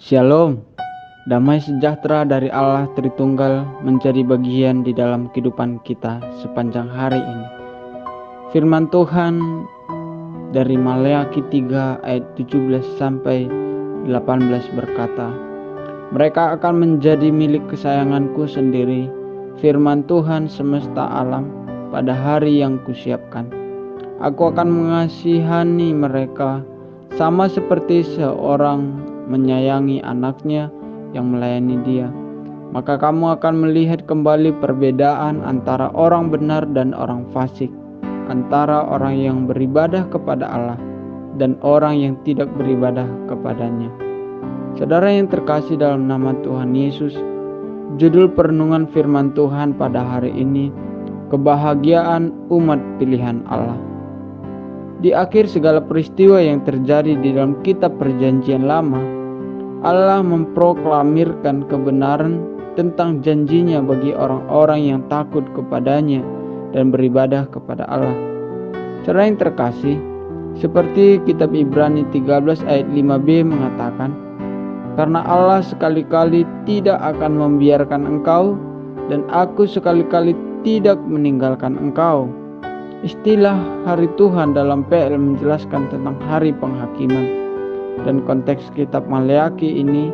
Shalom, damai sejahtera dari Allah Tritunggal menjadi bagian di dalam kehidupan kita sepanjang hari ini. Firman Tuhan dari Maleakhi 3 ayat 17 sampai 18 berkata, "Mereka akan menjadi milik kesayanganku sendiri, firman Tuhan semesta alam, pada hari yang kusiapkan. Aku akan mengasihani mereka sama seperti seorang menyayangi anaknya yang melayani dia. Maka kamu akan melihat kembali perbedaan antara orang benar dan orang fasik, antara orang yang beribadah kepada Allah dan orang yang tidak beribadah kepadanya." Saudara yang terkasih dalam nama Tuhan Yesus, judul perenungan firman Tuhan pada hari ini, kebahagiaan umat pilihan Allah. Di akhir segala peristiwa yang terjadi di dalam kitab Perjanjian Lama, Allah memproklamirkan kebenaran tentang janjinya bagi orang-orang yang takut kepadanya dan beribadah kepada Allah. Saudara yang terkasih, seperti kitab Ibrani 13 ayat 5b mengatakan, "Karena Allah sekali-kali tidak akan membiarkan engkau, dan aku sekali-kali tidak meninggalkan engkau." Istilah hari Tuhan dalam PL menjelaskan tentang hari penghakiman, dan konteks kitab Maleakhi ini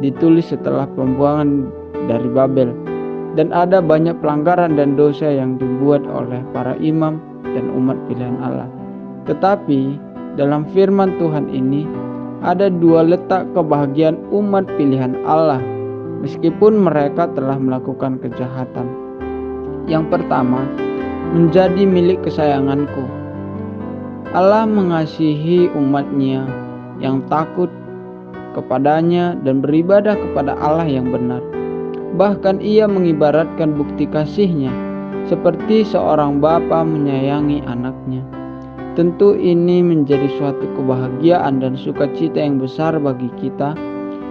ditulis setelah pembuangan dari Babel, dan ada banyak pelanggaran dan dosa yang dibuat oleh para imam dan umat pilihan Allah. Tetapi dalam firman Tuhan ini ada dua letak kebahagiaan umat pilihan Allah meskipun mereka telah melakukan kejahatan. Yang pertama, menjadi milik kesayanganku. Allah mengasihi umatnya yang takut kepadanya dan beribadah kepada Allah yang benar. Bahkan ia mengibaratkan bukti kasihnya seperti seorang bapa menyayangi anaknya. Tentu ini menjadi suatu kebahagiaan dan sukacita yang besar bagi kita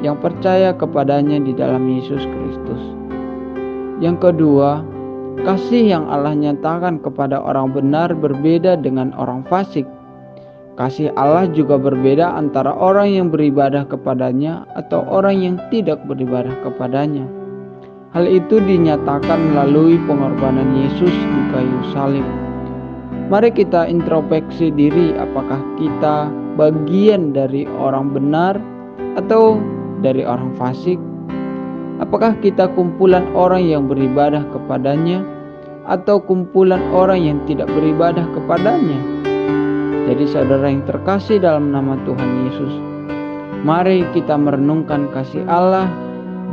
yang percaya kepadanya di dalam Yesus Kristus. Yang kedua, kasih yang Allah nyatakan kepada orang benar berbeda dengan orang fasik. Kasih Allah juga berbeda antara orang yang beribadah kepadanya atau orang yang tidak beribadah kepadanya. Hal itu dinyatakan melalui pengorbanan Yesus di kayu salib. Mari kita introspeksi diri, apakah kita bagian dari orang benar atau dari orang fasik? Apakah kita kumpulan orang yang beribadah kepadanya atau kumpulan orang yang tidak beribadah kepadanya? Jadi saudara yang terkasih dalam nama Tuhan Yesus, mari kita merenungkan kasih Allah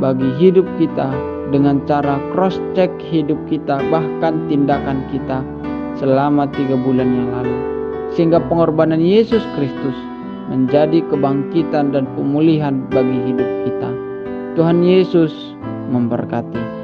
bagi hidup kita dengan cara cross check hidup kita, bahkan tindakan kita selama 3 bulan yang lalu, sehingga pengorbanan Yesus Kristus menjadi kebangkitan dan pemulihan bagi hidup kita. Tuhan Yesus memberkati.